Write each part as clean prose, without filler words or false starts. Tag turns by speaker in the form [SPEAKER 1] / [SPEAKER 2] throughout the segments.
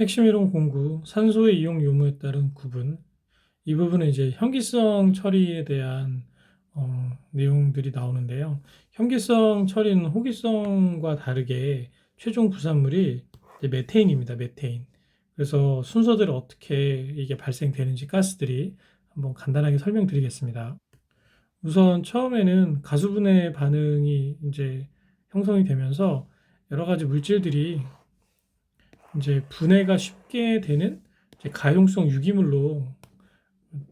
[SPEAKER 1] 핵심 이론 공구, 산소의 이용 요무에 따른 구분. 이 부분은 이제 현기성 처리에 대한 내용들이 나오는데요. 현기성 처리는 호기성과 다르게 최종 부산물이 이제 메테인입니다. 메테인. 그래서 순서대로 어떻게 이게 발생되는지 가스들이 한번 간단하게 설명드리겠습니다. 우선 처음에는 가수분해 반응이 이제 형성이 되면서 여러 가지 물질들이 이제 분해가 쉽게 되는 이제 가용성 유기물로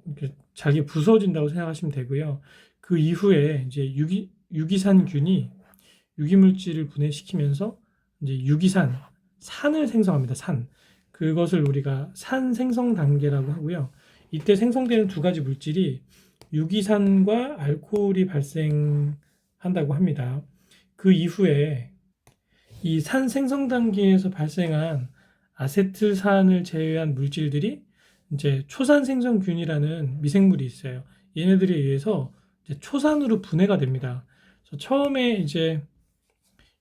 [SPEAKER 1] 이렇게 잘게 부서진다고 생각하시면 되고요. 그 이후에 이제 유기산균이 유기물질을 분해시키면서 이제 산을 생성합니다. 산. 그것을 우리가 산 생성 단계라고 하고요. 이때 생성되는 두 가지 물질이 유기산과 알코올이 발생한다고 합니다. 그 이후에 이 산 생성 단계에서 발생한 아세트산을 제외한 물질들이 이제 초산 생성균이라는 미생물이 있어요. 얘네들에 의해서 이제 초산으로 분해가 됩니다. 그래서 처음에 이제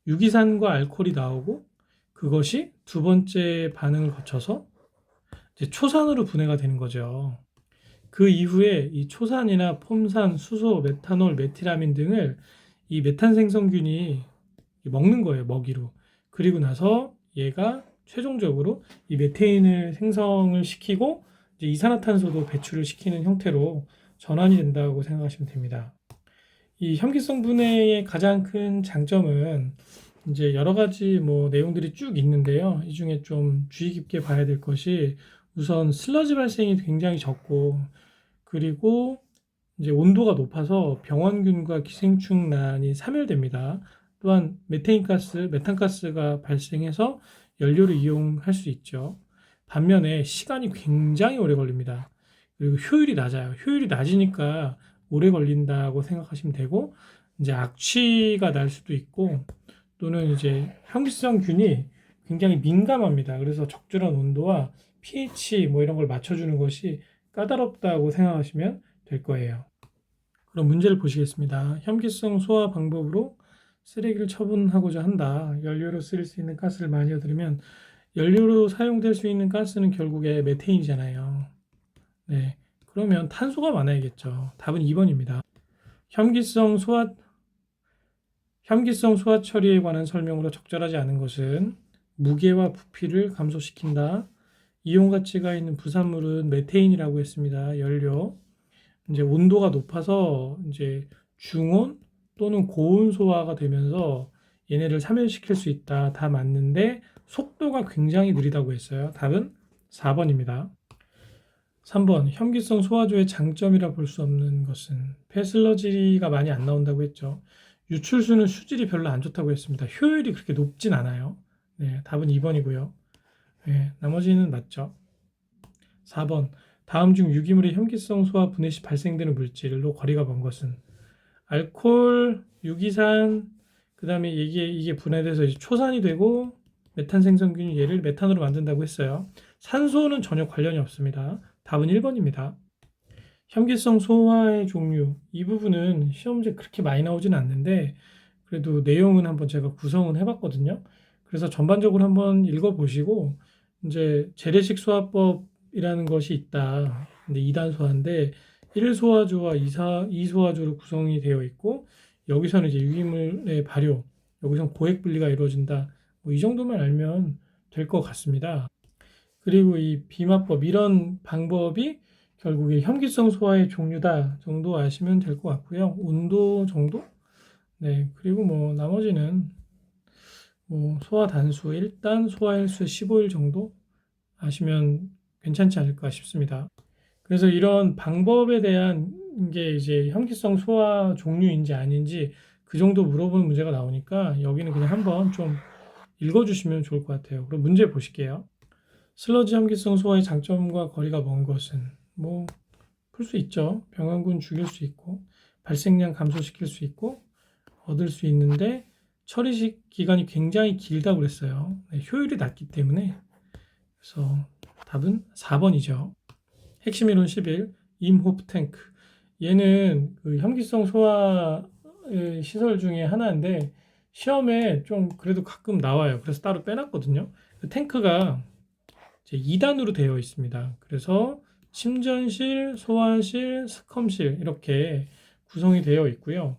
[SPEAKER 1] 유기산과 알코올이 나오고 그것이 두 번째 반응을 거쳐서 이제 초산으로 분해가 되는 거죠. 그 이후에 이 초산이나 폼산, 수소, 메탄올, 메티라민 등을 이 메탄 생성균이 먹는 거예요, 먹이로. 그리고 나서 얘가 최종적으로 이 메테인을 생성을 시키고 이제 이산화탄소도 배출을 시키는 형태로 전환이 된다고 생각하시면 됩니다. 이 현기성 분해의 가장 큰 장점은 이제 여러 가지 뭐 내용들이 쭉 있는데요. 이 중에 좀 주의 깊게 봐야 될 것이 우선 슬러지 발생이 굉장히 적고 그리고 이제 온도가 높아서 병원균과 기생충란이 사멸됩니다. 또한 메테인 가스, 메탄가스가 발생해서 연료를 이용할 수 있죠. 반면에 시간이 굉장히 오래 걸립니다. 그리고 효율이 낮아요. 효율이 낮으니까 오래 걸린다고 생각하시면 되고, 이제 악취가 날 수도 있고, 또는 이제 현기성균이 굉장히 민감합니다. 그래서 적절한 온도와 pH 뭐 이런 걸 맞춰주는 것이 까다롭다고 생각하시면 될 거예요. 그럼 문제를 보시겠습니다. 현기성 소화 방법으로 쓰레기를 처분하고자 한다. 연료로 쓸 수 있는 가스를 많이 얻으려면 연료로 사용될 수 있는 가스는 결국에 메테인이잖아요. 네. 그러면 탄소가 많아야겠죠. 답은 2번입니다. 현기성 소화 현기성 소화 처리에 관한 설명으로 적절하지 않은 것은 무게와 부피를 감소시킨다. 이온 가치가 있는 부산물은 메테인이라고 했습니다. 연료. 이제 온도가 높아서 이제 중온 또는 고온 소화가 되면서 얘네를 사멸시킬 수 있다. 다 맞는데 속도가 굉장히 느리다고 했어요. 답은 4번입니다. 3번 현기성 소화조의 장점이라 볼 수 없는 것은 폐슬러지가 많이 안 나온다고 했죠. 유출수는 수질이 별로 안 좋다고 했습니다. 효율이 그렇게 높진 않아요. 네, 답은 2번이고요. 네, 나머지는 맞죠. 4번 다음 중 유기물의 현기성 소화 분해 시 발생되는 물질로 거리가 먼 것은 알코올, 유기산, 그 다음에 이게 분해돼서 이제 초산이 되고 메탄 생성균이 얘를 메탄으로 만든다고 했어요. 산소는 전혀 관련이 없습니다. 답은 1번입니다. 현기성 소화의 종류 이 부분은 시험지에 그렇게 많이 나오진 않는데 그래도 내용은 한번 제가 구성은 해봤거든요. 그래서 전반적으로 한번 읽어보시고 이제 재래식 소화법이라는 것이 있다. 근데 2단 소화인데 1소화조와 2소화조로 구성이 되어 있고 여기서는 이제 유기물의 발효, 여기서 고액 분리가 이루어진다. 뭐 이 정도만 알면 될 것 같습니다. 그리고 이 비마법 이런 방법이 결국에 현기성 소화의 종류다 정도 아시면 될 것 같고요. 온도 정도? 네. 그리고 뭐 나머지는 뭐 소화 단수 1단, 소화 횟수 15일 정도 아시면 괜찮지 않을까 싶습니다. 그래서 이런 방법에 대한 게 이제 현기성 소화 종류인지 아닌지 그 정도 물어보는 문제가 나오니까 여기는 그냥 한번 좀 읽어주시면 좋을 것 같아요. 그럼 문제 보실게요. 슬러지 현기성 소화의 장점과 거리가 먼 것은 뭐 풀 수 있죠. 병원군 죽일 수 있고 발생량 감소시킬 수 있고 얻을 수 있는데 처리 기간이 굉장히 길다고 그랬어요. 네, 효율이 낮기 때문에 그래서 답은 4번이죠. 핵심 이론 11 임호프 탱크 얘는 그 현기성 소화 시설 중에 하나인데 시험에 좀 그래도 가끔 나와요. 그래서 따로 빼놨거든요. 그 탱크가 이제 2단으로 되어 있습니다. 그래서 침전실, 소화실, 스컴실 이렇게 구성이 되어 있고요.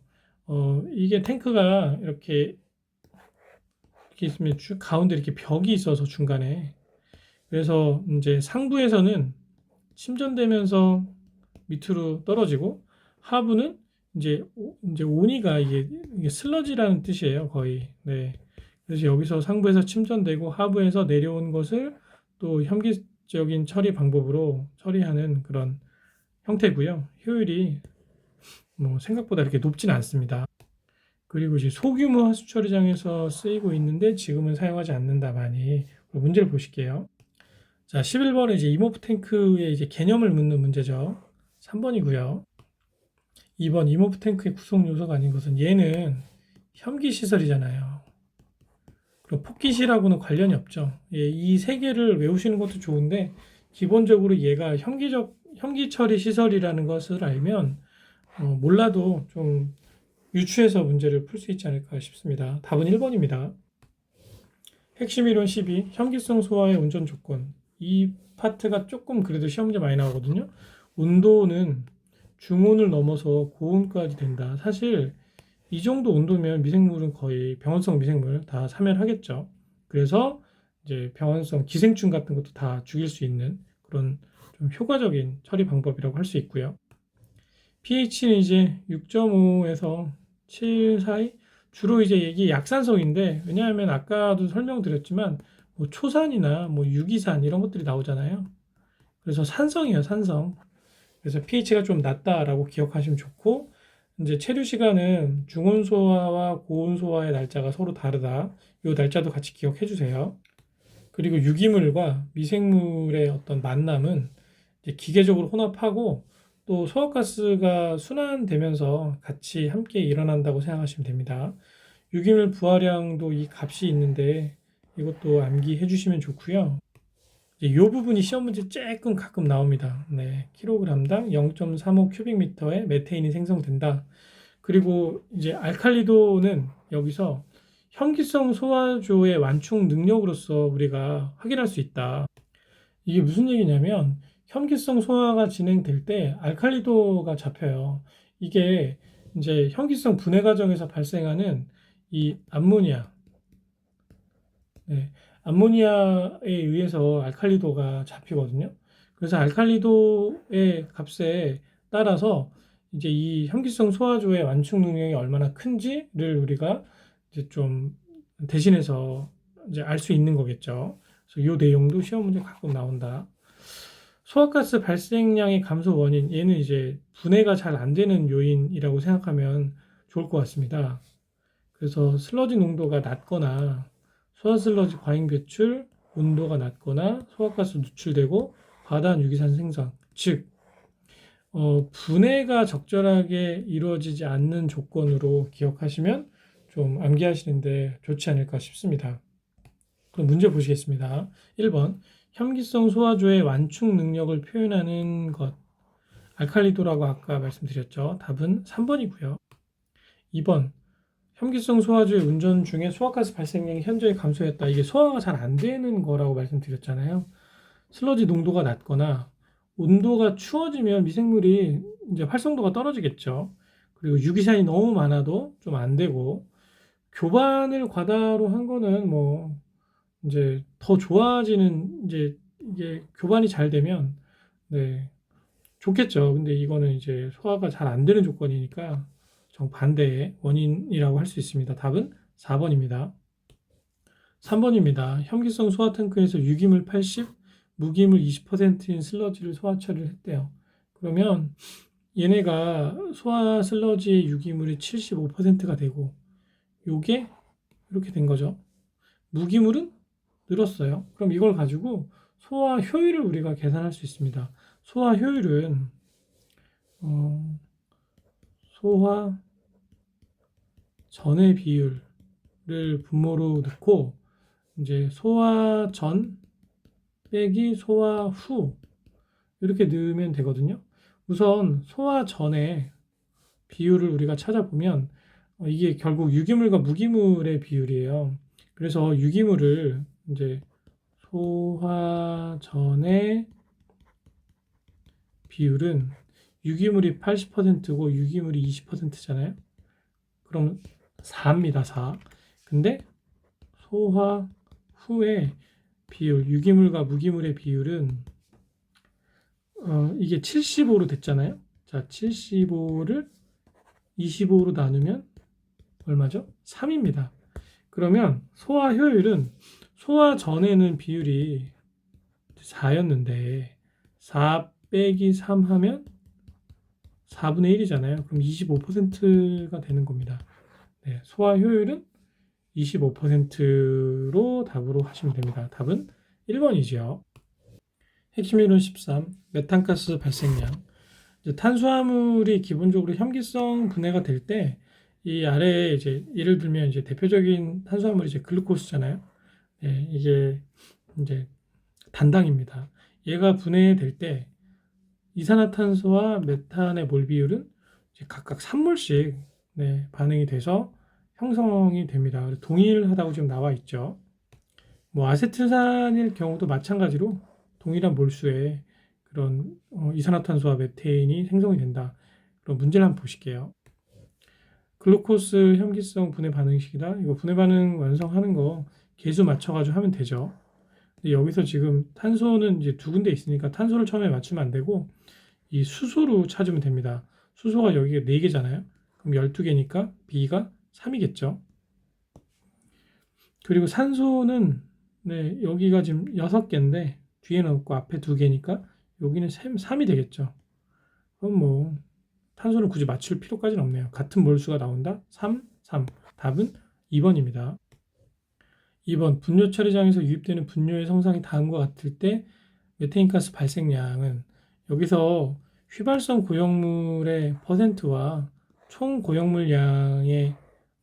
[SPEAKER 1] 이게 탱크가 이렇게 있으면 가운데 이렇게 벽이 있어서 중간에, 그래서 이제 상부에서는 침전되면서 밑으로 떨어지고, 하부는 이제 오니가 이게 슬러지라는 뜻이에요, 거의. 네. 그래서 여기서 상부에서 침전되고 하부에서 내려온 것을 또 현기적인 처리 방법으로 처리하는 그런 형태고요. 효율이 뭐 생각보다 이렇게 높진 않습니다. 그리고 이제 소규모 하수 처리장에서 쓰이고 있는데 지금은 사용하지 않는다 많이. 문제를 보실게요. 자, 11번은 이제 이모프 탱크의 이제 개념을 묻는 문제죠. 3번이고요. 2번 이모프 탱크의 구성 요소가 아닌 것은, 얘는 현기 시설이잖아요. 그리고 폭기실하고는 관련이 없죠. 예, 이 세 개를 외우시는 것도 좋은데, 기본적으로 얘가 현기 처리 시설이라는 것을 알면 몰라도 좀 유추해서 문제를 풀 수 있지 않을까 싶습니다. 답은 1번입니다. 핵심 이론 12, 현기성 소화의 운전 조건. 이 파트가 조금 그래도 시험 문제 많이 나오거든요. 온도는 중온을 넘어서 고온까지 된다. 사실 이 정도 온도면 미생물은 거의 병원성 미생물 다 사멸하겠죠. 그래서 이제 병원성 기생충 같은 것도 다 죽일 수 있는 그런 좀 효과적인 처리 방법이라고 할 수 있고요. pH는 이제 6.5에서 7 사이. 주로 이제 이게 약산성인데, 왜냐하면 아까도 설명드렸지만 뭐 초산이나 뭐 유기산 이런 것들이 나오잖아요. 그래서 산성이에요, 산성. 그래서 pH가 좀 낮다라고 기억하시면 좋고, 이제 체류 시간은 중온 소화와 고온 소화의 날짜가 서로 다르다. 이 날짜도 같이 기억해 주세요. 그리고 유기물과 미생물의 어떤 만남은 이제 기계적으로 혼합하고, 또 소화가스가 순환되면서 같이 함께 일어난다고 생각하시면 됩니다. 유기물 부하량도 이 값이 있는데 이것도 암기해 주시면 좋고요. 이 부분이 시험 문제 조금 가끔 나옵니다. 네, 킬로그램당 0.35 큐빅미터의 메테인이 생성된다. 그리고 이제 알칼리도는 여기서 현기성 소화조의 완충 능력으로서 우리가 확인할 수 있다. 이게 무슨 얘기냐면, 현기성 소화가 진행될 때 알칼리도가 잡혀요. 이게 이제 현기성 분해 과정에서 발생하는 이 암모니아, 네, 암모니아에 의해서 알칼리도가 잡히거든요. 그래서 알칼리도의 값에 따라서 이제 이 현기성 소화조의 완충 능력이 얼마나 큰지를 우리가 이제 좀 대신해서 이제 알 수 있는 거겠죠. 그래서 이 내용도 시험 문제 가끔 나온다. 소화가스 발생량의 감소 원인, 얘는 이제 분해가 잘 안 되는 요인이라고 생각하면 좋을 것 같습니다. 그래서 슬러지 농도가 낮거나 소화슬러지 과잉 배출, 온도가 낮거나 소화가스 누출되고 과다한 유기산 생성, 즉 분해가 적절하게 이루어지지 않는 조건으로 기억하시면 좀 암기하시는데 좋지 않을까 싶습니다. 그럼 문제 보시겠습니다. 1번, 현기성 소화조의 완충 능력을 표현하는 것. 알칼리도라고 아까 말씀드렸죠. 답은 3번이고요. 2번, 현기성 소화조의 운전 중에 소화가스 발생량이 현저히 감소했다. 이게 소화가 잘 안 되는 거라고 말씀드렸잖아요. 슬러지 농도가 낮거나 온도가 추워지면 미생물이 이제 활성도가 떨어지겠죠. 그리고 유기산이 너무 많아도 좀 안 되고, 교반을 과다로 한 거는 뭐 이제 더 좋아지는, 이제 이게 교반이 잘 되면 네, 좋겠죠. 근데 이거는 이제 소화가 잘 안 되는 조건이니까 정반대의 원인이라고 할 수 있습니다. 답은 4번입니다. 3번입니다. 현기성 소화 탱크에서 유기물 80, 무기물 20%인 슬러지를 소화 처리를 했대요. 그러면 얘네가 소화 슬러지의 유기물이 75%가 되고, 요게 이렇게 된 거죠. 무기물은 늘었어요. 그럼 이걸 가지고 소화 효율을 우리가 계산할 수 있습니다. 소화 효율은 소화 전의 비율을 분모로 넣고, 이제 소화 전 빼기 소화 후 이렇게 넣으면 되거든요. 우선 소화 전의 비율을 우리가 찾아보면 이게 결국 유기물과 무기물의 비율이에요. 그래서 유기물을 이제 소화 소화 전의 비율은 유기물이 80%고 유기물이 20%잖아요. 그럼 4입니다. 4. 근데 소화 후에 비율, 유기물과 무기물의 비율은 이게 75로 됐잖아요. 자, 75를 25로 나누면 얼마죠? 3입니다. 그러면 소화 효율은 소화 전에는 비율이 4였는데 4 빼기 3 하면 4분의 1이잖아요. 그럼 25%가 되는 겁니다. 네, 소화 효율은 25%로 답으로 하시면 됩니다. 답은 1번이죠. 핵심 이론 13. 메탄가스 발생량. 탄수화물이 기본적으로 염기성 분해가 될 때 이 아래에 이제 예를 들면 이제 대표적인 탄수화물이 이제 글루코스잖아요. 네, 이게 이제 단당입니다. 얘가 분해될 때 이산화탄소와 메탄의 몰 비율은 각각 3몰씩 네, 반응이 돼서 형성이 됩니다. 동일하다고 지금 나와 있죠. 뭐 아세트산일 경우도 마찬가지로 동일한 몰수에 그런 이산화탄소와 메테인이 생성이 된다. 그럼 문제를 한번 보실게요. 글루코스 혐기성 분해 반응식이다. 이거 분해 반응 완성하는 거 계수 맞춰가지고 하면 되죠. 근데 여기서 지금 탄소는 이제 두 군데 있으니까 탄소를 처음에 맞추면 안 되고 이 수소로 찾으면 됩니다. 수소가 여기가 4개잖아요. 그럼 12개니까 B가 3이겠죠. 그리고 산소는 네, 여기가 지금 6개인데 뒤에 넣고 앞에 2개니까 여기는 3이 되겠죠. 그럼 뭐 탄소는 굳이 맞출 필요까지는 없네요. 같은 몰수가 나온다? 3, 3. 답은 2번입니다. 2번 분뇨 처리장에서 유입되는 분뇨의 성상이 다음과 같을 때 메테인가스 발생량은 여기서 휘발성 고형물의 퍼센트와 총 고형물량의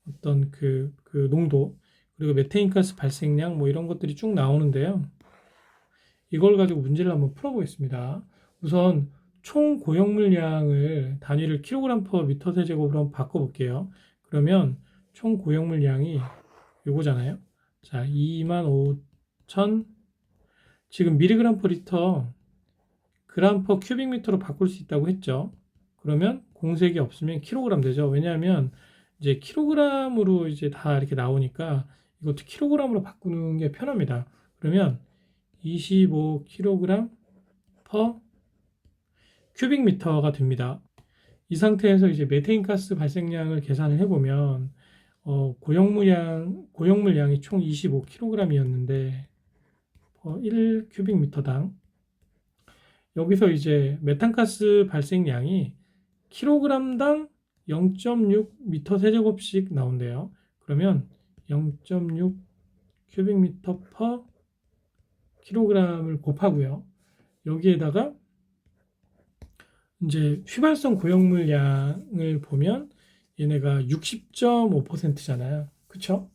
[SPEAKER 1] 어떤 그 농도 그리고 메테인가스 발생량 뭐 이런 것들이 쭉 나오는데요. 이걸 가지고 문제를 한번 풀어보겠습니다. 우선 총 고형물량을 단위를 kg/m 세제곱으로 한번 바꿔볼게요. 그러면 총 고형물량이 요거잖아요. 자, 25,000 지금 mg/l g/m 큐빅미터로 바꿀 수 있다고 했죠. 그러면 공색이 없으면 kg 되죠. 왜냐하면 이제 kg으로 이제 다 이렇게 나오니까 이것도 kg으로 바꾸는 게 편합니다. 그러면 25kg per 큐빅미터가 됩니다. 이 상태에서 이제 메테인가스 발생량을 계산을 해보면 고형물량이 총 25kg이었는데 1 큐빅미터당 여기서 이제 메탄가스 발생량이 kg당 0.6 미터 세제곱씩 나온대요. 그러면 0.6 큐빅미터 per kg을 곱하고요. 여기에다가 이제 휘발성 고형물량을 보면 얘네가 60.5%잖아요. 그쵸?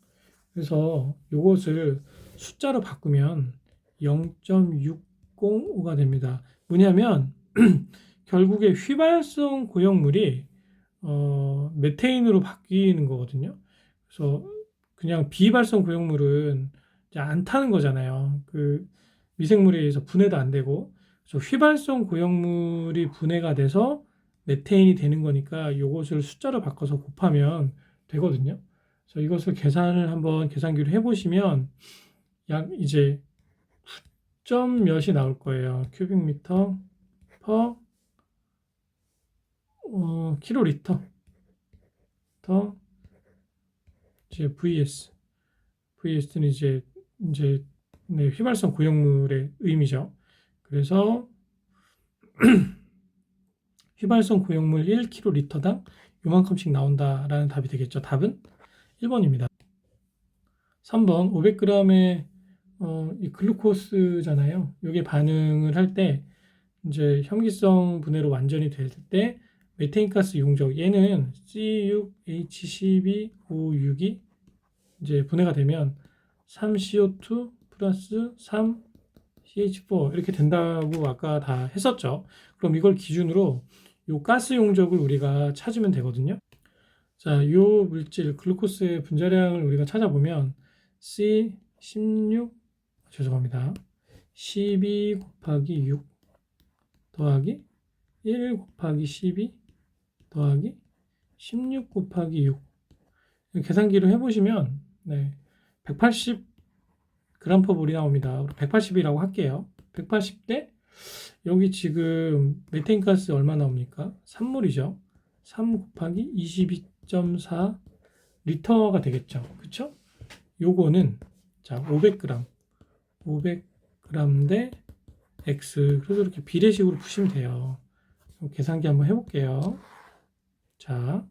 [SPEAKER 1] 그래서 이것을 숫자로 바꾸면 0.605가 됩니다. 뭐냐면 결국에 휘발성 고형물이 메테인으로 바뀌는 거거든요. 그래서 그냥 비휘발성 고형물은 이제 안 타는 거잖아요. 그 미생물에 의해서 분해도 안 되고 그래서 휘발성 고형물이 분해가 돼서 메테인이 되는 거니까 이것을 숫자로 바꿔서 곱하면 되거든요. 그래서 이것을 계산을 한번 계산기로 해보시면 약 이제 9점 몇이 나올 거예요. 큐빅미터 per 킬로리터 더 이제 VS는 이제 네, 휘발성 고형물의 의미죠. 그래서 휘발성 고형물 1kg당 요만큼씩 나온다라는 답이 되겠죠. 답은 1번입니다. 3번 500g의 이 글루코스잖아요. 이게 반응을 할 때 이제 혐기성 분해로 완전히 될 때 메테인가스 용적 얘는 C6H12O6이 이제 분해가 되면 3CO2 플러스 3CH4 이렇게 된다고 아까 다 했었죠. 그럼 이걸 기준으로 요 가스 용적을 우리가 찾으면 되거든요. 자, 요 물질 글루코스의 분자량을 우리가 찾아보면 C16 죄송합니다. 12 곱하기 6 더하기 1 곱하기 12 더하기 16 곱하기 6. 계산기로 해보시면 180g/몰이 나옵니다. 180이라고 할게요. 180대 여기 지금 메테인가스 얼마 나옵니까? 3몰이죠. 3 곱하기 22.4 리터가 되겠죠. 그쵸? 요거는 자 500g 대 X. 그래서 이렇게 비례식으로 푸시면 돼요. 계산기 한번 해볼게요. 자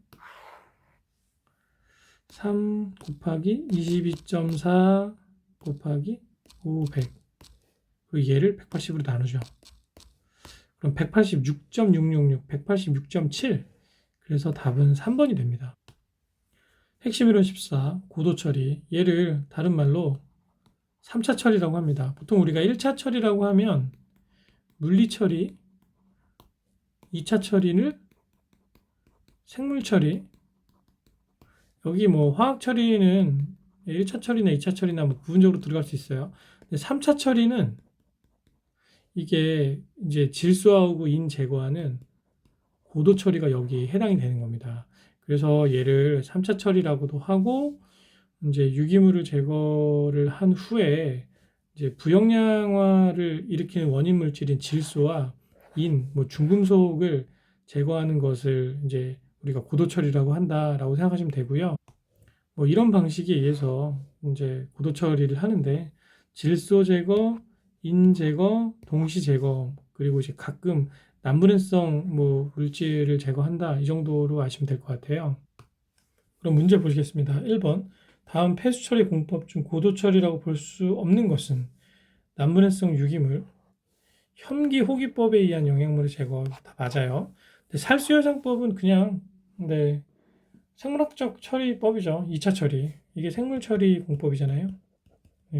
[SPEAKER 1] 3 곱하기 22.4 곱하기 500. 그리고 얘를 180으로 나누죠. 그럼 186.666, 186.7. 그래서 답은 3번이 됩니다. 핵심 이론 14, 고도 처리. 얘를 다른 말로 3차 처리라고 합니다. 보통 우리가 1차 처리라고 하면 물리 처리, 2차 처리를 생물 처리, 여기 뭐 화학 처리는 1차 처리나 2차 처리나 뭐 부분적으로 들어갈 수 있어요. 근데 3차 처리는 이게 이제 질소하고 인 제거하는 고도 처리가 여기에 해당이 되는 겁니다. 그래서 얘를 3차 처리라고도 하고, 이제 유기물을 제거를 한 후에 이제 부영양화를 일으키는 원인 물질인 질소와 인, 뭐 중금속을 제거하는 것을 이제 우리가 고도 처리라고 한다라고 생각하시면 되고요. 뭐 이런 방식에 의해서 이제 고도 처리를 하는데 질소 제거, 인 제거, 동시 제거, 그리고 이제 가끔 난분해성 뭐 물질을 제거한다, 이 정도로 아시면 될 것 같아요. 그럼 문제 보시겠습니다. 1번 다음 폐수 처리 공법 중 고도 처리라고 볼 수 없는 것은 난분해성 유기물, 혐기 호기법에 의한 영양물을 제거. 다 맞아요. 근데 살수여장법은 그냥 생물학적 처리법이죠. 2차 처리. 이게 생물 처리 공법이잖아요.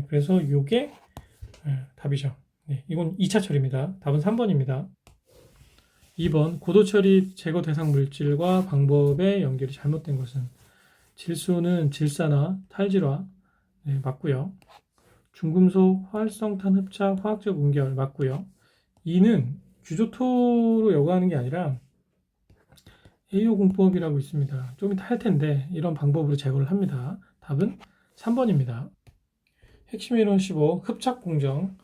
[SPEAKER 1] 그래서 이게 답이죠. 이건 2차 처리입니다. 답은 3번입니다. 2번 고도 처리 제거 대상 물질과 방법의 연결이 잘못된 것은 질소는 질산화, 탈질화 맞고요. 중금속, 활성탄 흡착, 화학적 응결 맞고요. 2는 규조토로 요구하는 게 아니라 AO 공법이라고 있습니다. 좀 이따 할 텐데 이런 방법으로 제거를 합니다. 답은 3번입니다. 핵심 이론 15 흡착 공정.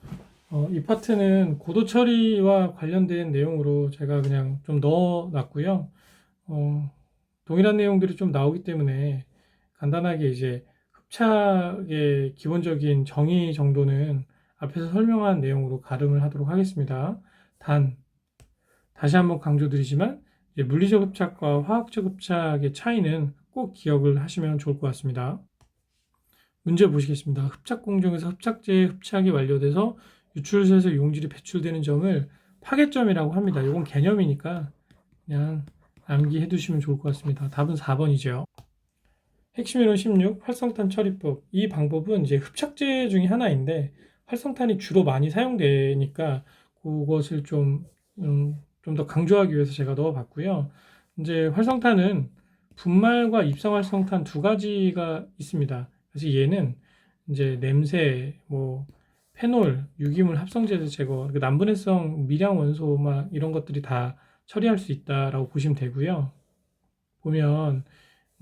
[SPEAKER 1] 이 파트는 고도 처리와 관련된 내용으로 제가 그냥 좀 넣어놨고요. 동일한 내용들이 좀 나오기 때문에 간단하게 이제 흡착의 기본적인 정의 정도는 앞에서 설명한 내용으로 가름을 하도록 하겠습니다. 다시 한번 강조드리지만 물리적 흡착과 화학적 흡착의 차이는 꼭 기억을 하시면 좋을 것 같습니다. 문제 보시겠습니다. 흡착 공정에서 흡착제의 흡착이 완료돼서 유출소에서 용질이 배출되는 점을 파괴점이라고 합니다. 이건 개념이니까 그냥 암기해 두시면 좋을 것 같습니다. 답은 4번이죠. 핵심 이론 16 활성탄 처리법. 이 방법은 이제 흡착제 중에 하나인데 활성탄이 주로 많이 사용되니까 그것을 좀 더 강조하기 위해서 제가 넣어봤고요. 이제 활성탄은 분말과 입상활성탄 두 가지가 있습니다. 그래서 얘는 이제 냄새, 뭐 페놀, 유기물 합성제 제거, 난분해성 미량 원소 막 이런 것들이 다 처리할 수 있다라고 보시면 되고요. 보면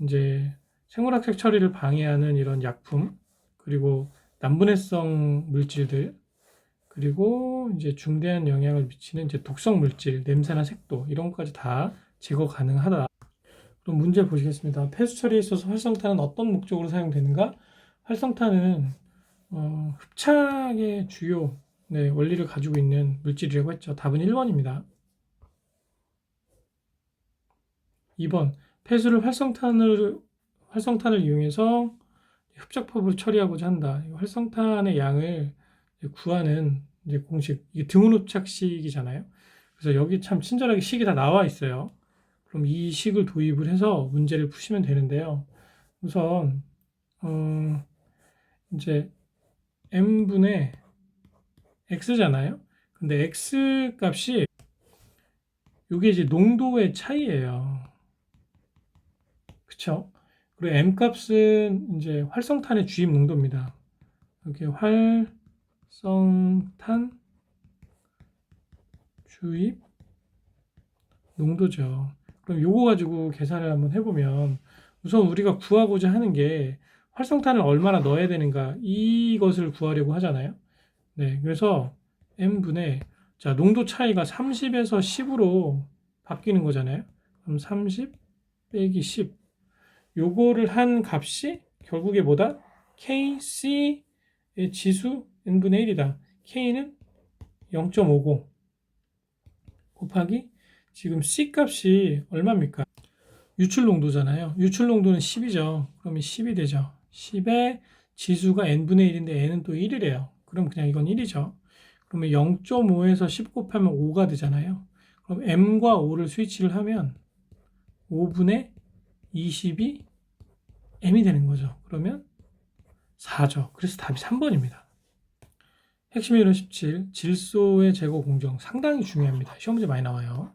[SPEAKER 1] 이제 생물학적 처리를 방해하는 이런 약품, 그리고 난분해성 물질들, 그리고 이제 중대한 영향을 미치는 이제 독성 물질, 냄새나 색도 이런 것까지 다 제거 가능하다. 그럼 문제 보시겠습니다. 폐수 처리에 있어서 활성탄은 어떤 목적으로 사용되는가? 활성탄은 흡착의 주요 원리를 가지고 있는 물질이라고 했죠. 답은 1번입니다. 2번 폐수를 활성탄을 이용해서 흡착법으로 처리하고자 한다. 활성탄의 양을 구하는 이제 공식, 이게 드문 흡착식이잖아요. 그래서 여기 참 친절하게 식이 다 나와 있어요. 그럼 이 식을 도입을 해서 문제를 푸시면 되는데요. 우선 이제 m분의 x잖아요. 근데 x 값이 이게 이제 농도의 차이예요. 그쵸? 그리고 m 값은 이제 활성탄의 주입 농도입니다. 이렇게 활성탄 주입 농도죠. 그럼 요거 가지고 계산을 한번 해보면 우선 우리가 구하고자 하는 게 활성탄을 얼마나 넣어야 되는가 이것을 구하려고 하잖아요. 네, 그래서 n분의 자 농도 차이가 30에서 10으로 바뀌는 거잖아요. 그럼 30 빼기 10 요거를 한 값이 결국에 뭐다? KC의 지수 n분의 1이다. K는 0.50 곱하기 지금 C 값이 얼마입니까? 유출 농도잖아요. 유출 농도는 10이죠. 그러면 10이 되죠. 10에 지수가 n분의 1인데 n은 또 1이래요. 그럼 그냥 이건 1이죠. 그러면 0.5에서 10 곱하면 5가 되잖아요. 그럼 m과 5를 스위치를 하면 5분의 20이 m이 되는 거죠. 그러면 4죠. 그래서 답이 3번입니다. 핵심 이론 17, 질소의 제거 공정 상당히 중요합니다. 시험 문제 많이 나와요.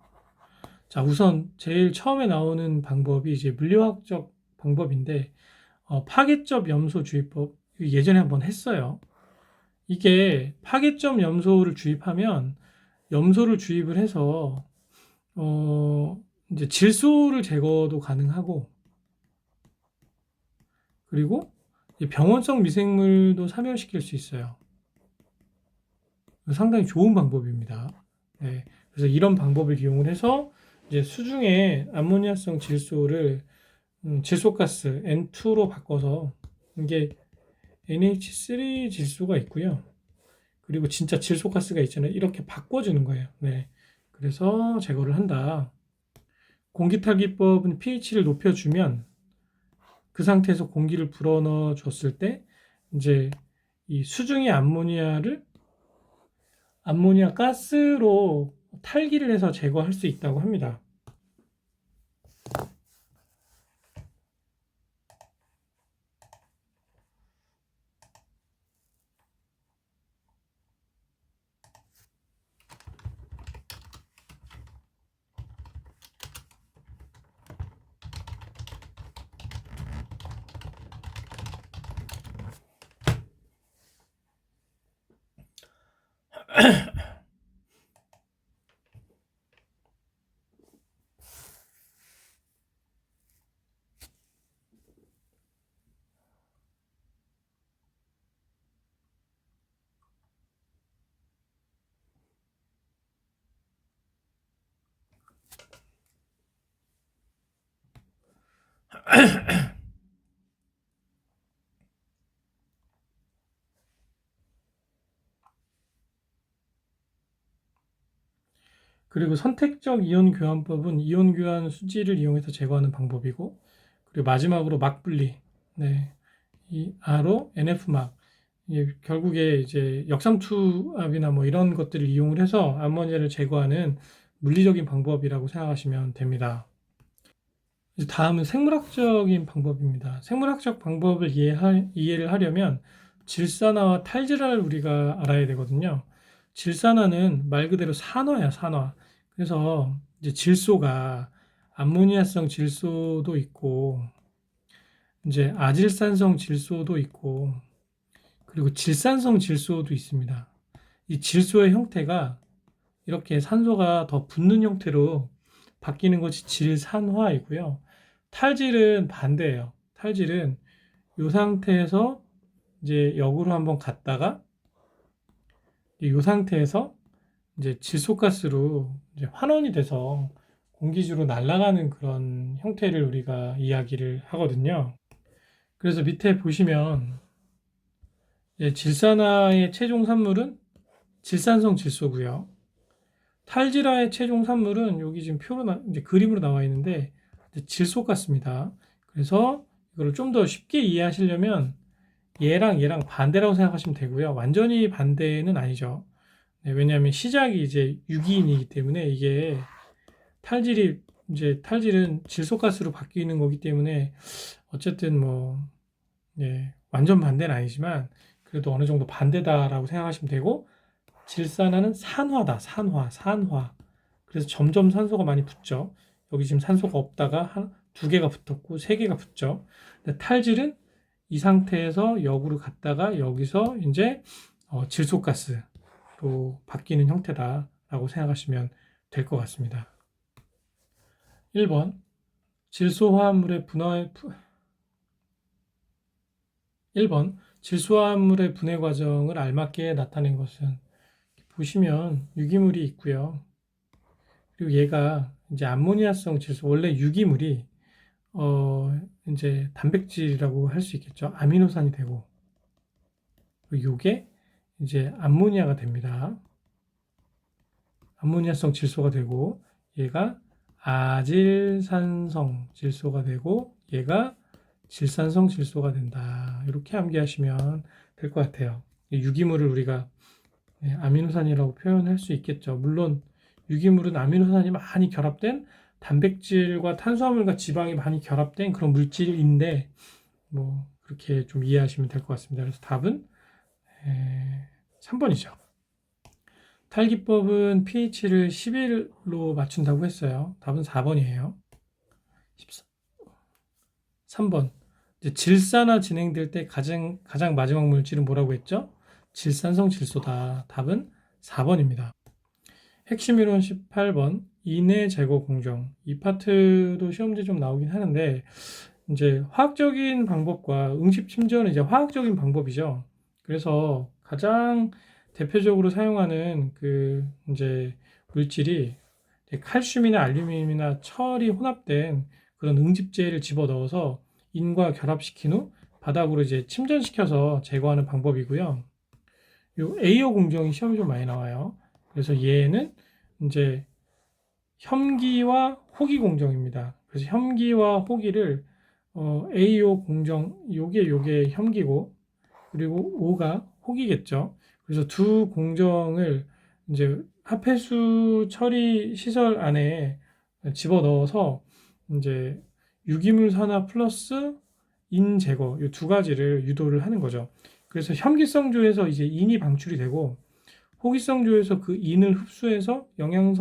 [SPEAKER 1] 자, 우선 제일 처음에 나오는 방법이 이제 물리화학적 방법인데 파괴점 염소 주입법 예전에 한번 했어요. 이게 파괴점 염소를 주입하면 염소를 주입을 해서 이제 질소를 제거도 가능하고 그리고 병원성 미생물도 사멸시킬 수 있어요. 상당히 좋은 방법입니다. 네, 그래서 이런 방법을 이용을 해서 이제 수중에 암모니아성 질소를 질소가스 N2로 바꿔서 이게 NH3 질소가 있고요. 그리고 진짜 질소가스가 있잖아요. 이렇게 바꿔주는 거예요. 네, 그래서 제거를 한다. 공기탈기법은 pH를 높여주면 그 상태에서 공기를 불어넣어 줬을 때 이제 이 수중의 암모니아 가스로 탈기를 해서 제거할 수 있다고 합니다. 그리고 선택적 이온 교환법은 이온 교환 수지를 이용해서 제거하는 방법이고, 그리고 마지막으로 막 분리. 네. 이 RO, NF막. 결국에 이제 역삼투압이나 뭐 이런 것들을 이용을 해서 암모니아를 제거하는 물리적인 방법이라고 생각하시면 됩니다. 이제 다음은 생물학적인 방법입니다. 생물학적 방법을 이해를 하려면 질산화와 탈질화를 우리가 알아야 되거든요. 질산화는 말 그대로 산화야, 산화. 그래서 이제 질소가 암모니아성 질소도 있고, 이제 아질산성 질소도 있고, 그리고 질산성 질소도 있습니다. 이 질소의 형태가 이렇게 산소가 더 붙는 형태로 바뀌는 것이 질산화이고요. 탈질은 반대예요. 탈질은 이 상태에서 이제 역으로 한번 갔다가 이 상태에서 이제 질소가스로 이제 환원이 돼서 공기주로 날아가는 그런 형태를 우리가 이야기를 하거든요. 그래서 밑에 보시면 질산화의 최종 산물은 질산성 질소고요. 탈질화의 최종 산물은 여기 지금 이제 그림으로 나와 있는데 질소가스입니다. 그래서 이거를 좀 더 쉽게 이해하시려면 얘랑 반대라고 생각하시면 되고요. 완전히 반대는 아니죠. 네, 왜냐하면 시작이 이제 유기인이기 때문에 이게 탈질은 질소가스로 바뀌는 거기 때문에 어쨌든 뭐 완전 반대는 아니지만 그래도 어느 정도 반대다라고 생각하시면 되고 질산화는 산화다. 산화. 그래서 점점 산소가 많이 붙죠. 여기 지금 산소가 없다가 두 개가 붙었고 세 개가 붙죠. 근데 탈질은 이 상태에서 역으로 갔다가 여기서 이제 질소가스로 바뀌는 형태다. 라고 생각하시면 될 것 같습니다. 1번 질소화합물의 분해 1번 질소화합물의 분해 과정을 알맞게 나타낸 것은 보시면 유기물이 있고요. 그리고 얘가 이제 암모니아성 질소, 원래 유기물이 이제 단백질이라고 할 수 있겠죠. 아미노산이 되고 요게 이제 암모니아가 됩니다. 암모니아성 질소가 되고 얘가 아질산성 질소가 되고 얘가 질산성 질소가 된다. 이렇게 암기하시면 될 것 같아요. 유기물을 우리가 아미노산이라고 표현할 수 있겠죠. 물론 유기물은 아미노산이 많이 결합된 단백질과 탄수화물과 지방이 많이 결합된 그런 물질인데 뭐 그렇게 좀 이해하시면 될 것 같습니다. 그래서 답은 3번이죠. 탈기법은 pH를 11로 맞춘다고 했어요. 답은 4번이에요. 3번. 이제 질산화 진행될 때 가장 마지막 물질은 뭐라고 했죠? 질산성 질소다. 답은 4번입니다. 핵심 이론 18번. 인해 제거 공정. 이 파트도 시험지 좀 나오긴 하는데 이제 화학적인 방법과 응집 침전은 이제 화학적인 방법이죠. 그래서 가장 대표적으로 사용하는 그 이제 물질이 칼슘이나 알루미늄이나 철이 혼합된 그런 응집제를 집어넣어서 인과 결합시킨 후 바닥으로 이제 침전시켜서 제거하는 방법이고요. 요 에이오 공정이 시험이 좀 많이 나와요. 그래서 얘는 이제 혐기와 호기 공정입니다. 그래서 혐기와 호기를 AO 공정, 요게 혐기고, 그리고 O가 호기겠죠. 그래서 두 공정을 이제 합해수 처리 시설 안에 집어넣어서 이제 유기물 산화 플러스 인 제거, 이 두 가지를 유도를 하는 거죠. 그래서 혐기성조에서 이제 인이 방출이 되고, 호기성조에서 그 인을 흡수해서 영양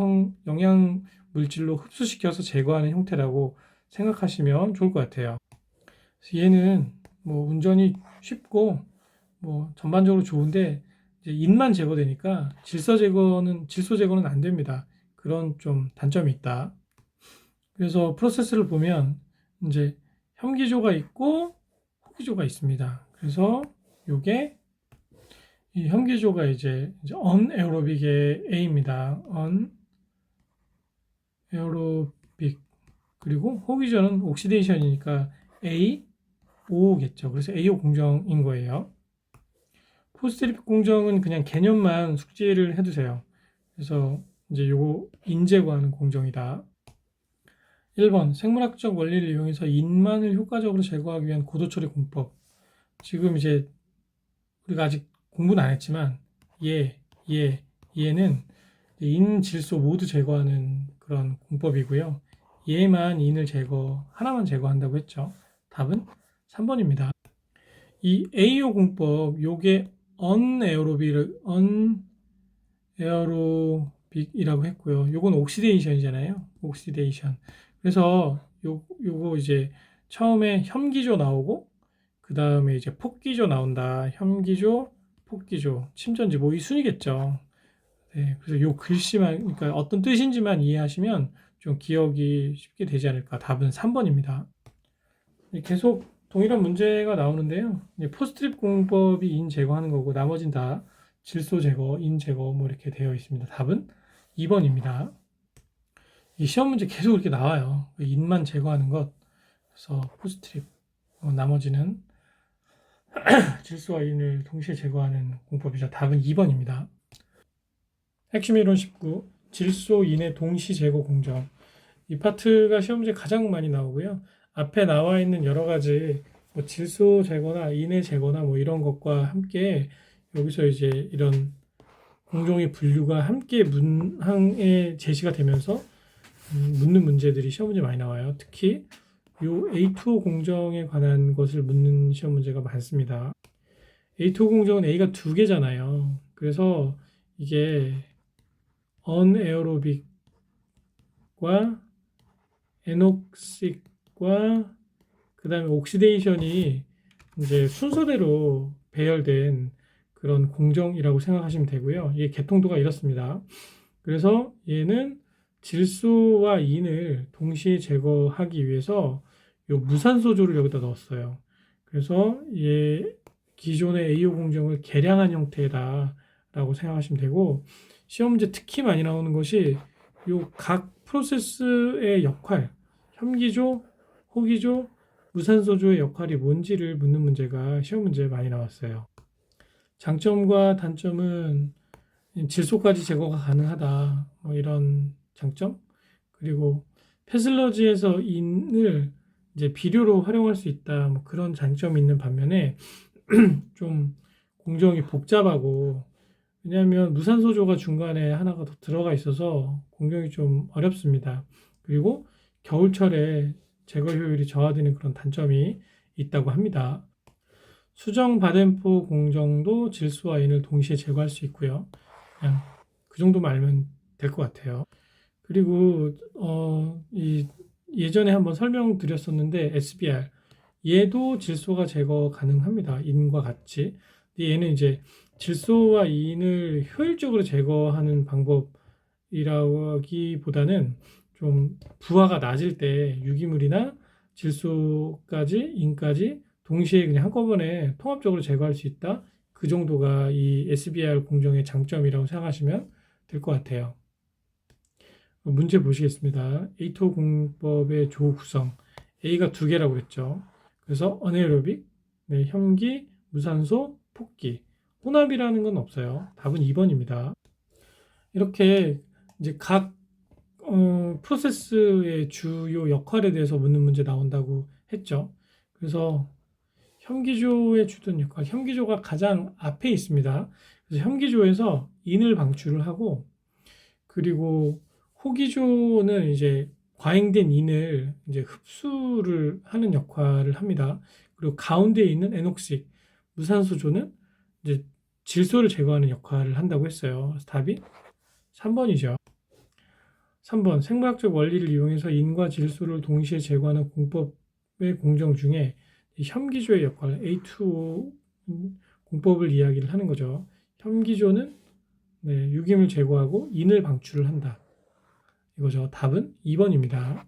[SPEAKER 1] 물질로 흡수시켜서 제거하는 형태라고 생각하시면 좋을 것 같아요. 얘는 뭐 운전이 쉽고 뭐 전반적으로 좋은데 이제 인만 제거되니까 질소 제거는 안 됩니다. 그런 좀 단점이 있다. 그래서 프로세스를 보면 이제 혐기조가 있고 호기조가 있습니다. 그래서 요게 이 혐기조가 이제 언에어로빅의 A입니다. 언에어로빅. 그리고 호기조는 옥시데이션이니까 A, O겠죠. 그래서 AO 공정인 거예요. 포스트립 공정은 그냥 개념만 숙지를 해두세요. 그래서 이제 요거 인제거하는 공정이다. 1번 생물학적 원리를 이용해서 인만을 효과적으로 제거하기 위한 고도처리 공법. 지금 이제 우리가 아직 공부는 안 했지만 얘는 인, 질소 모두 제거하는 그런 공법이고요. 얘만 인을 하나만 제거한다고 했죠. 답은 3번입니다. 이 AO 공법, 요게 언에어로빅이라고 했고요. 요건 옥시데이션이잖아요. 옥시데이션. 그래서 요거 이제 처음에 혐기조 나오고 그 다음에 이제 폭기조 나온다. 혐기조, 폭기조, 침전지 뭐 이 순이겠죠. 네, 그래서 요 글씨만, 그러니까 어떤 뜻인지만 이해하시면 좀 기억이 쉽게 되지 않을까. 답은 3번입니다. 계속 동일한 문제가 나오는데요. 포스트립 공법이 인 제거하는 거고 나머진 다 질소 제거, 인 제거 뭐 이렇게 되어 있습니다. 답은 2번입니다. 이 시험 문제 계속 이렇게 나와요. 인만 제거하는 것. 그래서 포스트립, 나머지는 질소와 인을 동시에 제거하는 공법이죠. 답은 2번입니다. 핵심 이론 19, 질소, 인의 동시 제거 공정. 이 파트가 시험 문제 가장 많이 나오고요. 앞에 나와 있는 여러 가지 뭐 질소 제거나 인의 제거나 뭐 이런 것과 함께 여기서 이제 이런 공정의 분류가 함께 문항에 제시가 되면서 묻는 문제들이 시험 문제 많이 나와요. 특히 요 A2O 공정에 관한 것을 묻는 시험 문제가 많습니다. A2O 공정은 A가 두 개잖아요. 그래서 이게 언에어로빅과 에녹식과 그 다음에 옥시데이션이 이제 순서대로 배열된 그런 공정이라고 생각하시면 되고요. 이게 개통도가 이렇습니다. 그래서 얘는 질소와 인을 동시에 제거하기 위해서 요 무산소조를 여기다 넣었어요. 그래서 얘 기존의 AO 공정을 개량한 형태다라고 생각하시면 되고, 시험 문제 특히 많이 나오는 것이 요 각 프로세스의 역할, 혐기조, 호기조, 무산소조의 역할이 뭔지를 묻는 문제가 시험 문제에 많이 나왔어요. 장점과 단점은 질소까지 제거가 가능하다, 뭐 이런 장점. 그리고 패슬러지에서 인을 이제 비료로 활용할 수 있다, 뭐 그런 장점이 있는 반면에 좀 공정이 복잡하고, 왜냐하면 무산소조가 중간에 하나가 더 들어가 있어서 공정이 좀 어렵습니다. 그리고 겨울철에 제거 효율이 저하되는 그런 단점이 있다고 합니다. 수정 바덴포 공정도 질소와 인을 동시에 제거할 수 있고요. 그냥 그 정도만 알면 될 것 같아요. 그리고 예전에 한번 설명드렸었는데 SBR 얘도 질소가 제거 가능합니다. 인과 같이. 근데 얘는 이제 질소와 인을 효율적으로 제거하는 방법이라기보다는 좀 부하가 낮을 때 유기물이나 질소까지 인까지 동시에 그냥 한꺼번에 통합적으로 제거할 수 있다. 그 정도가 이 SBR 공정의 장점이라고 생각하시면 될 것 같아요. 문제 보시겠습니다. A2 공법의 조 구성. A가 두 개라고 그랬죠. 그래서 어네이로빅, 네, 혐기, 무산소, 폭기. 혼합이라는 건 없어요. 답은 2번입니다. 이렇게 이제 각 프로세스의 주요 역할에 대해서 묻는 문제 나온다고 했죠. 그래서 혐기조의 주된 역할, 혐기조가 가장 앞에 있습니다. 그래서 혐기조에서 인을 방출을 하고, 그리고 호기조는 이제 과잉된 인을 이제 흡수를 하는 역할을 합니다. 그리고 가운데에 있는 에녹식 무산소조는 이제 질소를 제거하는 역할을 한다고 했어요. 그래서 답이 3번이죠. 3번 생물학적 원리를 이용해서 인과 질소를 동시에 제거하는 공법의 공정 중에 혐기조의 역할 A2O 공법을 이야기를 하는 거죠. 혐기조는 네, 유기물 제거하고 인을 방출을 한다. 이거죠. 답은 2번입니다.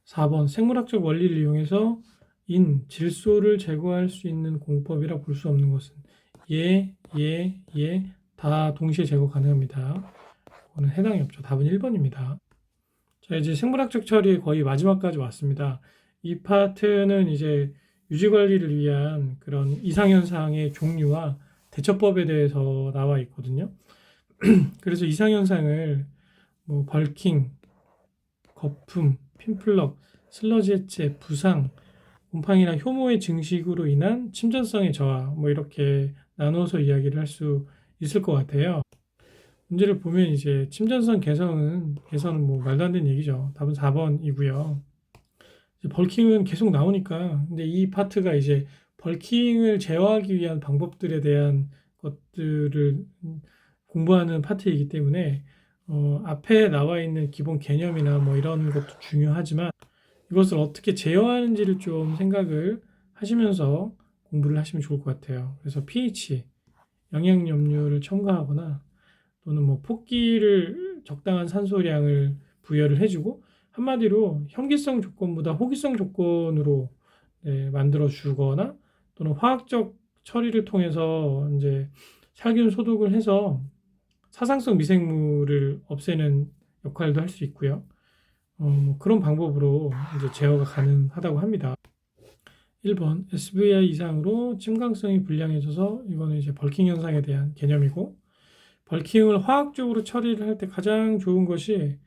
[SPEAKER 1] 4번 생물학적 원리를 이용해서 질소를 제거할 수 있는 공법이라 볼 수 없는 것은 다 동시에 제거 가능합니다. 그거는 해당이 없죠. 답은 1번입니다. 자, 이제 생물학적 처리의 거의 마지막까지 왔습니다. 이 파트는 이제 유지 관리를 위한 그런 이상현상의 종류와 대처법에 대해서 나와 있거든요. 그래서 이상현상을 뭐 벌킹, 거품, 핀플럭, 슬러지 해체, 부상, 곰팡이나 효모의 증식으로 인한 침전성의 저하, 뭐 이렇게 나누어서 이야기를 할 수 있을 것 같아요. 문제를 보면 이제 침전성 개선은 뭐 말도 안 되는 얘기죠. 답은 4번이고요. 벌킹은 계속 나오니까, 근데 이 파트가 이제 벌킹을 제어하기 위한 방법들에 대한 것들을 공부하는 파트이기 때문에 앞에 나와 있는 기본 개념이나 뭐 이런 것도 중요하지만 이것을 어떻게 제어하는지를 좀 생각을 하시면서 공부를 하시면 좋을 것 같아요. 그래서 pH, 영양염료를 첨가하거나 또는 뭐 폭기를 적당한 산소량을 부여를 해주고, 한마디로 현기성 조건보다 호기성 조건으로 만들어 주거나 또는 화학적 처리를 통해서 이제 살균 소독을 해서 사상성 미생물을 없애는 역할도 할 수 있고요. 뭐 그런 방법으로 이제 제어가 가능하다고 합니다. 1번 SVI 이상으로 침강성이 불량해져서 이거는 이제 벌킹 현상에 대한 개념이고, 벌킹을 화학적으로 처리를 할 때 가장 좋은 것이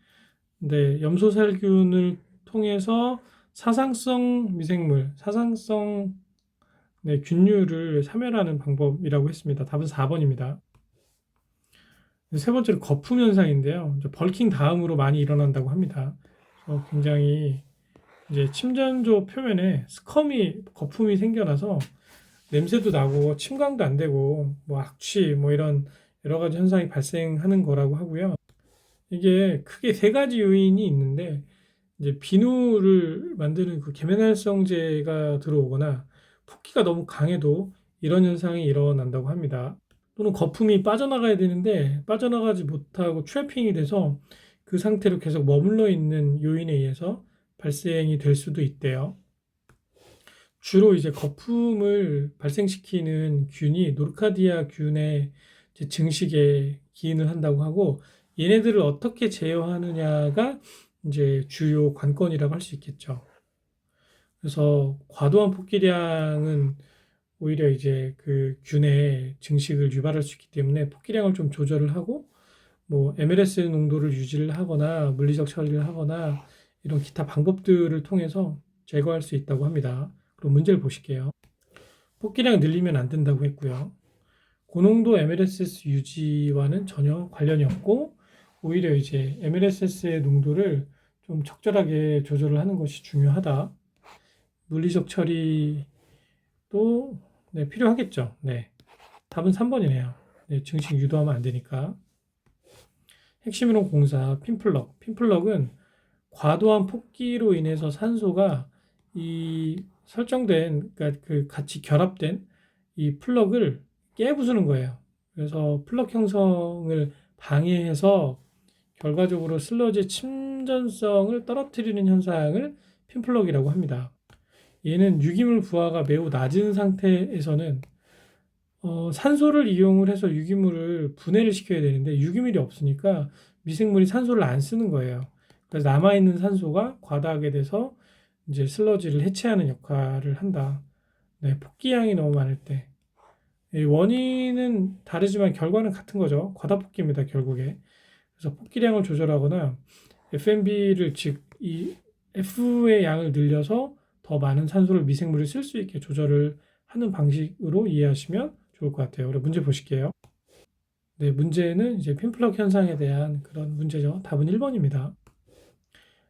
[SPEAKER 1] 염소살균을 통해서 사상성 미생물, 사상성 균류를 사멸하는 방법이라고 했습니다. 답은 4번입니다. 세 번째로 거품 현상인데요. 벌킹 다음으로 많이 일어난다고 합니다. 굉장히 이제 침전조 표면에 거품이 생겨나서 냄새도 나고 침강도 안 되고 뭐 악취 뭐 이런 여러 가지 현상이 발생하는 거라고 하고요. 이게 크게 세 가지 요인이 있는데, 이제 비누를 만드는 그 계면활성제가 들어오거나 붓기가 너무 강해도 이런 현상이 일어난다고 합니다. 또는 거품이 빠져나가야 되는데 빠져나가지 못하고 트래핑이 돼서 그 상태로 계속 머물러 있는 요인에 의해서 발생이 될 수도 있대요. 주로 이제 거품을 발생시키는 균이 노르카디아 균의 이제 증식에 기인을 한다고 하고, 얘네들을 어떻게 제어하느냐가 이제 주요 관건이라고 할 수 있겠죠. 그래서 과도한 폭기량은 오히려 이제 그 균의 증식을 유발할 수 있기 때문에 폭기량을 좀 조절을 하고, 뭐 MLS 농도를 유지를 하거나 물리적 처리를 하거나 이런 기타 방법들을 통해서 제거할 수 있다고 합니다. 그럼 문제를 보실게요. 폭기량 늘리면 안 된다고 했고요. 고농도 MLSS 유지와는 전혀 관련이 없고, 오히려 이제 MLSS의 농도를 좀 적절하게 조절을 하는 것이 중요하다. 물리적 처리도 네, 필요하겠죠. 네. 답은 3번이네요. 네, 증식 유도하면 안 되니까. 핵심이론 공사, 핀플럭. 핀플럭은 과도한 폭기로 인해서 산소가 이 설정된, 그러니까 그 같이 결합된 이 플럭을 깨부수는 거예요. 그래서 플럭 형성을 방해해서 결과적으로 슬러지의 침전성을 떨어뜨리는 현상을 핀플럭이라고 합니다. 얘는 유기물 부하가 매우 낮은 상태에서는 산소를 이용을 해서 유기물을 분해를 시켜야 되는데 유기물이 없으니까 미생물이 산소를 안 쓰는 거예요. 그래서 남아있는 산소가 과다하게 돼서 이제 슬러지를 해체하는 역할을 한다. 네, 폭기량이 너무 많을 때. 원인은 다르지만 결과는 같은 거죠. 과다폭기입니다, 결국에. 그래서 폭기량을 조절하거나 FMB를 즉 이 F의 양을 늘려서 더 많은 산소를 미생물이 쓸 수 있게 조절을 하는 방식으로 이해하시면 좋을 것 같아요. 그럼 문제 보실게요. 네, 문제는 이제 핀플럭 현상에 대한 그런 문제죠. 답은 1번입니다.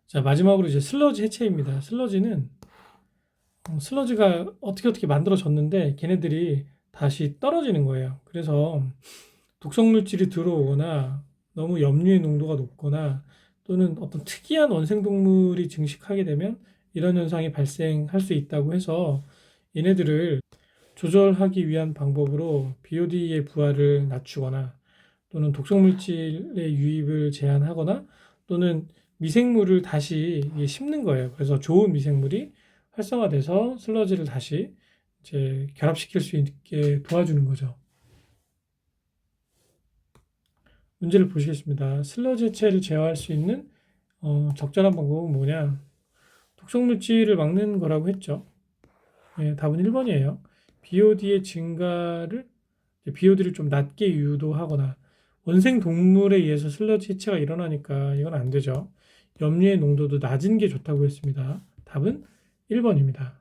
[SPEAKER 1] 자, 마지막으로 이제 슬러지 해체입니다. 슬러지는 슬러지가 어떻게 만들어졌는데 걔네들이 다시 떨어지는 거예요. 그래서 독성 물질이 들어오거나 너무 염류의 농도가 높거나 또는 어떤 특이한 원생 동물이 증식하게 되면 이런 현상이 발생할 수 있다고 해서 얘네들을 조절하기 위한 방법으로 BOD의 부하를 낮추거나 또는 독성 물질의 유입을 제한하거나 또는 미생물을 다시 심는 거예요. 그래서 좋은 미생물이 활성화돼서 슬러지를 다시 이제 결합시킬 수 있게 도와주는 거죠. 문제를 보시겠습니다. 슬러지 해체를 제어할 수 있는 적절한 방법은 뭐냐? 독성 물질을 막는 거라고 했죠. 네, 답은 1번이에요. BOD의 증가를 BOD를 좀 낮게 유도하거나 원생 동물에 의해서 슬러지 해체가 일어나니까 이건 안 되죠. 염류의 농도도 낮은 게 좋다고 했습니다. 답은 1번입니다.